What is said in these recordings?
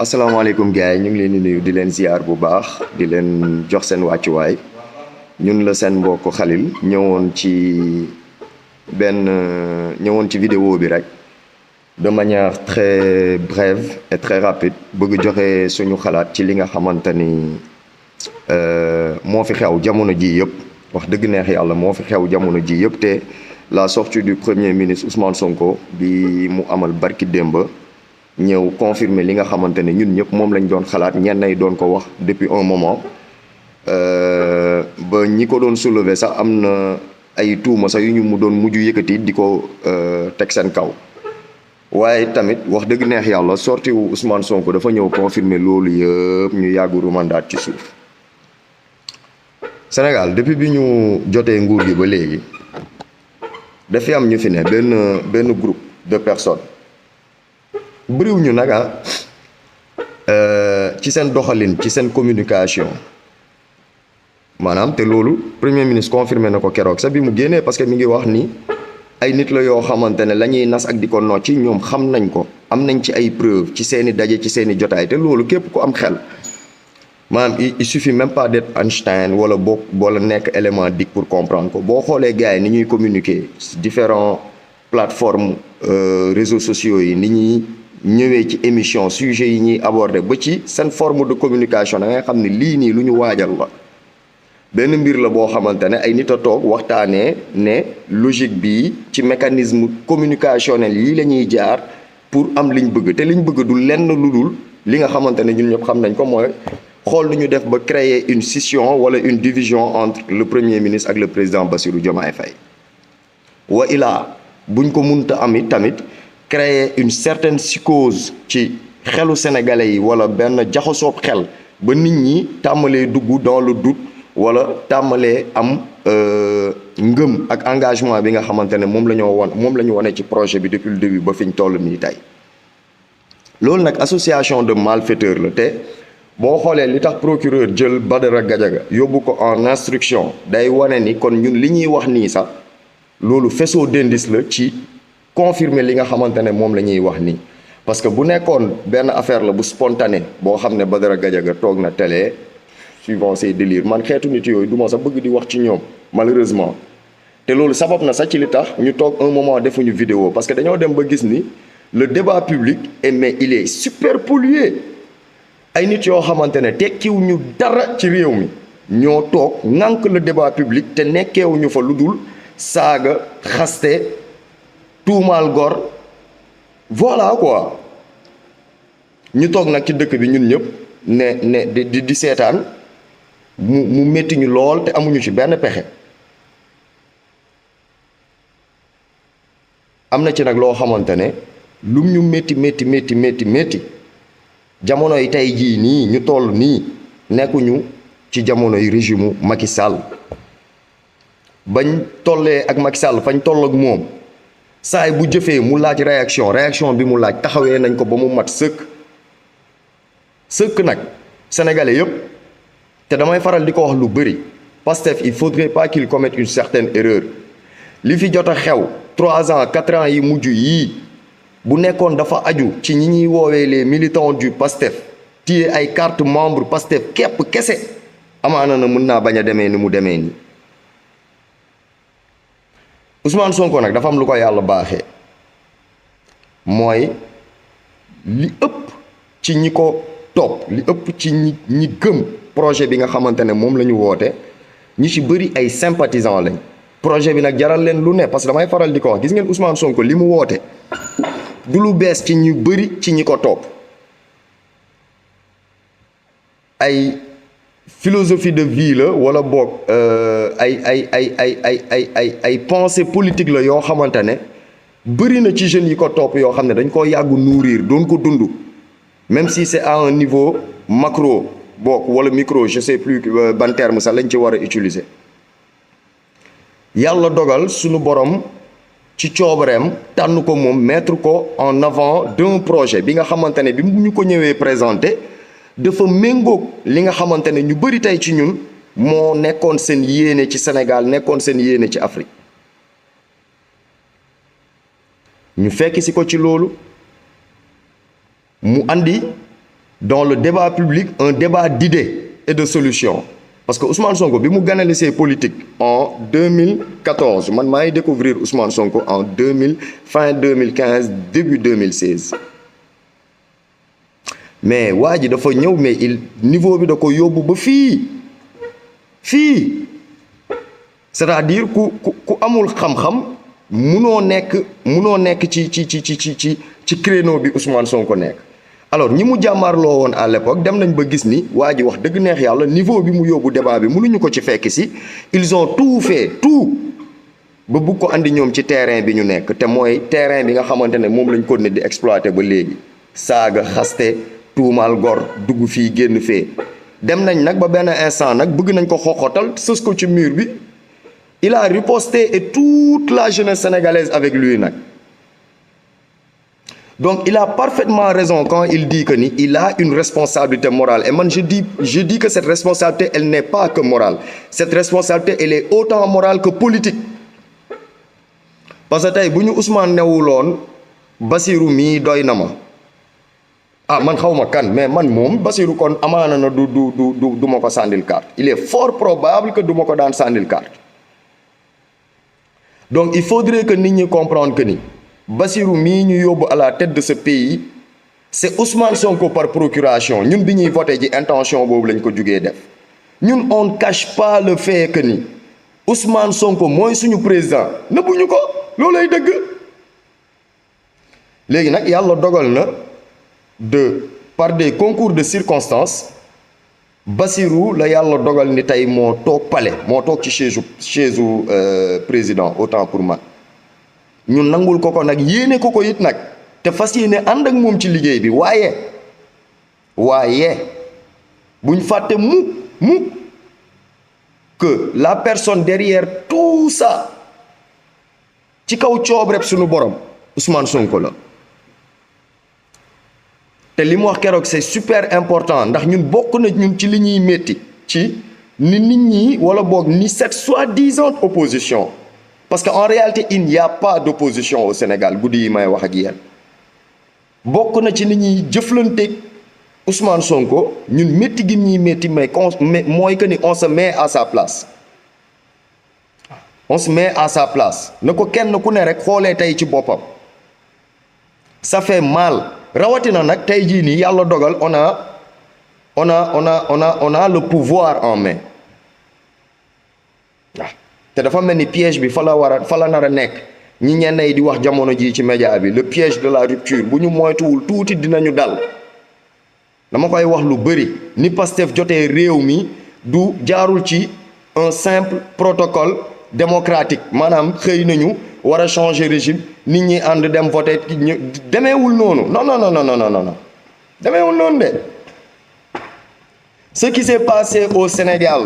asalaamaaleykum gars yi ñu ngi leen di nuyu di leen ziar bu baax di leen jox seen wàccuwaay ñun la seen mbokk Khalil ñëwoon ci vidéo bi rek de manière très brève et très rapide bëgg joxe suñu xalaat ci li nga xamante ni moo fi xew jamono ji yëpp wax dëgg neex yàlla moo fi xew jamono ji yëpp te la sortie du premier ministre Ousmane Sonko bi mu amal barki démba ñëw confirmer li nga xamante ne ñun ñëpp moom lañ doon xalaat ñenn ay doon ko wax depuis un moment ba ñi ko doon soulever sax am na ay tuuma sax yu ñu mu doon mujj yëkkati di ko teg seen kaw waaye tamit wax dëgg neex yàlla sortie wu Ousmane Sonko dafa ñëw confirmer loolu yëpp ñu yàggu rumandaat ci suuf Sénégal depuis bi ñu jotee nguur gi ba léegi dafa am ñu fi ne benn groupe de personnes bëriw ñu nag ci seen doxalin ci seen communication maanaam te loolu premier ministre confirmé na ko keroog sax bi mu génnee parce que mi ngi wax ni ay nit la yoo xamante ne la ñuy nas ak di ko nocci ñoom xam nañ ko am nañ ci ay preuve ci seeni daje ci seeni jotaay te loolu képp ku am xel maanaam il suffit même pas d'être Einstein wala wala nekk élément dik pour comprendre ko boo xoolee gars yi ni ñuy communiquer différents plateformes réseaux sociaux yi ni ñuy ñëwee ci émission sujet yi ñuy aborder ba ci seen forme de communication da ngay xam ne lii nii lu ñu waajal la benn mbir la boo xamante ne ay nit a toog waxtaanee ne logique bi ci mécanisme communicationnel yi la ñuy jaar pour am liñ bëgg te liñ bëgg du lenn lu dul li nga xamante ne ñun ñëpp xam nañ ko mooy xool lu ñu def ba créer une scission wala une division entre le premier ministre ak le président Bassirou Diomaye Faye wa ilaa buñ ko munta amit tamit créer une certaine psychose ci xelu sénégalais yi wala benn jaxasoob xel ba nit ñi tàmmalee dugg dans le doute wala tàmmalee am ngëm ak engagement bi nga xamante ne moom la ñu wane ci projet bi depuis le début ba fi ñu toll nii tey loolu nag association de malfaiteurs la te boo xoolee li tax procureur jël Badara Gadiaga yóbbu ko en instruction day wane ni kon ñun li ñuy wax nii sax loolu faisceau d'indice la ci confirmer li nga xamante ne moom la ñuy wax nii parce que bu nekkoon benn affaire la bu spontané boo xam ne Badara Gadiaga toog na télé suivant ses délires man xeetu nit yooyu du ma sax bëgg di wax ci ñoom malheureusement te loolu sabab na sax ci li tax ñu toog un moment defuñu vidéo parce que dañoo dem ba gis ni le débat public mais il est super pollué ay nit yoo xamante ne tekkiwuñu dara ci réew mi ñoo toog ŋànk le débat public te nekkeewuñu fa lu dul saaga xaste tuumaal gor voilà quoi ñu toog nag ci dëkk bi ñun ñëpp ne di seetaan mu métti ñu lool te amuñu ci benn pexe am na ci nag loo xamante ne lum ñu métti jamono yi tey jii nii ñu toll nii nekkuñu ci jamono yi régime Macky Sall bañ tollee ak Macky Sall fañ toll ak moom saay bu jëfee mu laaj réaction bi mu laaj taxawee nañ ko ba mu mat sëkk nag sénégalais yëpp te damay faral di ko wax lu bëri Pastef il faudrait pas qu'il commette une certaine erreur li fi jot a xew 3 ans 4 ans yi mujj yii bu nekkoon dafa aju ci ñi ñuy woowee les militants du Pastef téye ay carte membre Pastef képp kese amaana na mën naa bañ a demee ni mu demee nii Ousmane Sonko nag dafa am lu ko yàlla baaxee mooy li ëpp ci ñi ko topp li ëpp ci ñi gëm projet bi nga xamante ne moom la ñu woote ñi ci bëri ay sympathisants lañ projet bi nag jaral leen lu ne parce que damay faral di ko wax gis ngeen Ousmane Sonko li mu woote du lu bees ci ñu bëri ci ñi ko topp ay philosophie de vie la wala boog ay pensée politique la yoo xamante ne bëri na ci jeunes yi ko topp yoo xam ne dañ koo yàggu nourrir doon ko dund même si c'est à un niveau macro boog wala micro je sais plus ban terme sax lañ ci war a utiliser yàlla dogal sunu borom ci coobareem tànn ko moom mettre ko en avant d'un projet bi nga xamante ne bi ñu ko ñëwee présenté dafa méngoog li nga xamante ne ñu bëri tey ci ñun moo nekkoon seen yéene ci Sénégal nekkoon seen yéene ci Afrique ñu fekk si ko ci loolu mu andi dans le débat public un débat d'idées et de solutions parce que Ousmane Sonko bi mu ganale ses politiques en 2014 man maa ngi découvrir Ousmane Sonko en fin 2015 début 2016 mais waa ji dafa ñëw mais niveau bi da ko yóbbu ba fii c'est-à-dire ku amul xam-xam munoo nekk ci créneau bi Ousmane Sonko nekk. alors ñi mu jàmmaarloo woon à l'époque dem nañ ba gis ni waa ji wax dëgg neex yàlla niveau bi mu yóbbu débat bi mënuñu ko ci fekk si ils ont tout ba bugg ko andi ñoom ci terrain bi ñu nekk te mooy terrain bi nga xamante ne moom lañ ko ne di exploiter ba léegi saaga xaste tuumaal gor dugg fii génn fee dem nañ nag ba benn instant nag bëgg nañ ko xoxotal sës ko ci mur bi il a riposté et toute la jeunesse sénégalaise avec lui nag. Donc il a parfaitement raison quand il dit que ni il a une responsabilité morale et man je dis que cette responsabilité elle n'est pas que morale cette responsabilité elle est autant morale que politique parce que tey bu ñu Ousmane newuloon Bassirou mii doy na ma man xawma kan mais man moom Bassirou kon amaana na du ma ko sànnil carte il est fort probable que du ma ko daan sànnil carte donc il faudrait que nit ñi comprendre que ni Bassirou mii ñu yóbbu à la tête de ce pays c'est Ousmane Sonko par procuration ñun bi ñuy voté ji intention boobu lañ ko jugee def ñun on ne cache pas le fait que ni Ousmane Sonko mooy suñu président nëbbuñu ko loolay dëgg léegi nag yàlla dogal na par des concours de circonstances Bassirou la yàlla dogal ni tey moo toog palais moo toog ci chaise président autant pour man ñun nangul ko nag yéene ko it nag te fas yéene ànd ak moom ci liggéey bi waaye buñ fàtte mukk que la personne derrière tout ça ci kaw coob rek suñu borom Ousmane Sonko la te li mu wax keroog c'est super important ndax ñun bokk na ñun ci li ñuy métti ci ni nit ñi wala boog ni cette soi-disant opposition parce qu'en réalité il n'y a pas d'opposition au Sénégal guddi yi may wax ak yéen bokk na ci ni ñuy jëflanteeg Ousmane Sonko ñun métti gi ñuy métti mais mooy que ni on se met à sa place na ko kenn ku ne rek xoolee tey ci boppam ça fait mal rawatina nag tey jii nii yàlla dogal on a le pouvoir en main te dafa mel ni piège bi fa la nar a nekk ñi ñenn yi di wax jamono jii ci média bi le piège de la rupture bu ñu moytuwul tuuti dinañu dal dama koy wax lu bëri ni Pastef jotee réew mi du jaarul ci un simple protocole démocratique maanaam xëy nañu war a changer régime nit ñi ànd dem voter demeewul noonu non demeewul noonu de ce qui s'est passé au Sénégal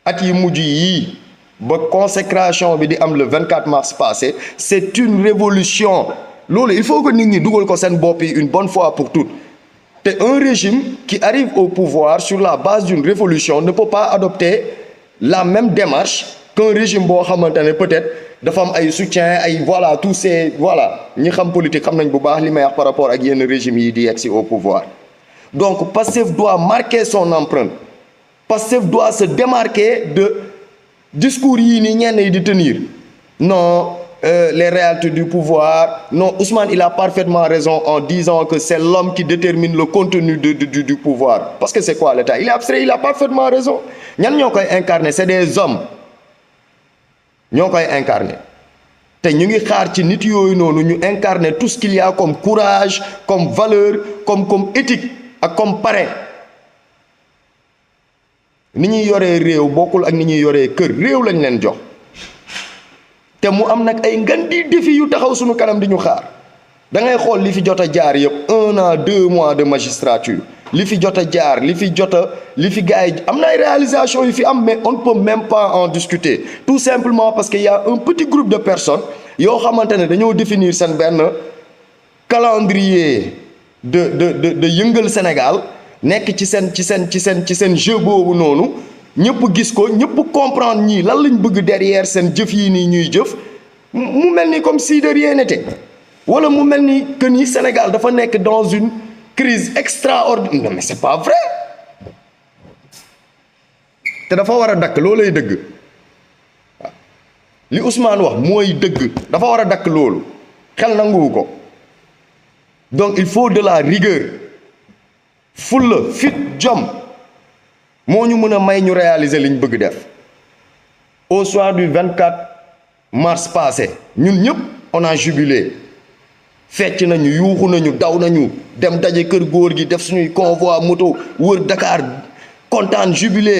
at yi mujj yii ba consécration bi di am le 24 mars passé c'est une révolution loolu il faut que nit ñi dugal ko seen bopp yi une bonne fois pour toutes te un régime qui arrive au pouvoir sur la base d'une révolution ne peut pas adopter la même démarche qu'un régime boo xamante ne peut-être dafa am ay soutien ay voilà tous ces voilà ñi xam politique xam nañ bu baax li may wax par rapport ak yenn régime yi di yegsi au pouvoir donc Pastef doit marquer son empreinte Pastef doit se démarquer de discours yii nii ñenn yi di tenir non les réalités du pouvoir non Ousmane il a parfaitement raison en disant que c'est l'homme qui détermine le contenu du pouvoir parce que c'est quoi l'État il est abstrait il a parfaitement raison ñan ñoo koy incarner c'est des hommes ñoo koy incarner te ñu ngi xaar ci nit yooyu noonu ñu incarner tout ce qu'il y a comme courage comme valeur comme éthique ak comme parrain ni ñuy yoree réew bokkul ak ni ñuy yoree kër réew lañ leen jox te mu am nag ay ngan di défi yu taxaw suñu kanam di ñu xaar da ngay xool li fi jot a jaar yëpp 1 an 2 mois de magistrature li fi jot a jaar li fi gars yi am na ay réalisation yu fi am mais on ne peut même pas en discuter tout simplement parce qu'il y a un petit groupe de personnes yoo xamante ne dañoo définir seen benn calendrier de yëngal Sénégal nekk ci seen jeu boobu noonu ñëpp gis ko ñëpp comprendre ñii lan lañ bëgg derrière seen jëf yi nii ñuy jëf mu mel ni comme si de rien n'était wala mu mel ni que ni Sénégal dafa nekk dans une crise extraordinaire non mais c'est pas vrai te dafa war a dakk loolay dëgg waaw li Ousmane wax mooy dëgg dafa war a dakk loolu xel nanguwu ko donc il faut de la rigueur fulla fit jom moo ñu mën a may ñu réaliser liñ bëgg def au soir du 24 mars passé ñun ñëpp on a jubilé fecc nañu yuuxu nañu daw nañu dem daje kër góor gi def suñuy convoi moto wër Dakar kontaan jubilé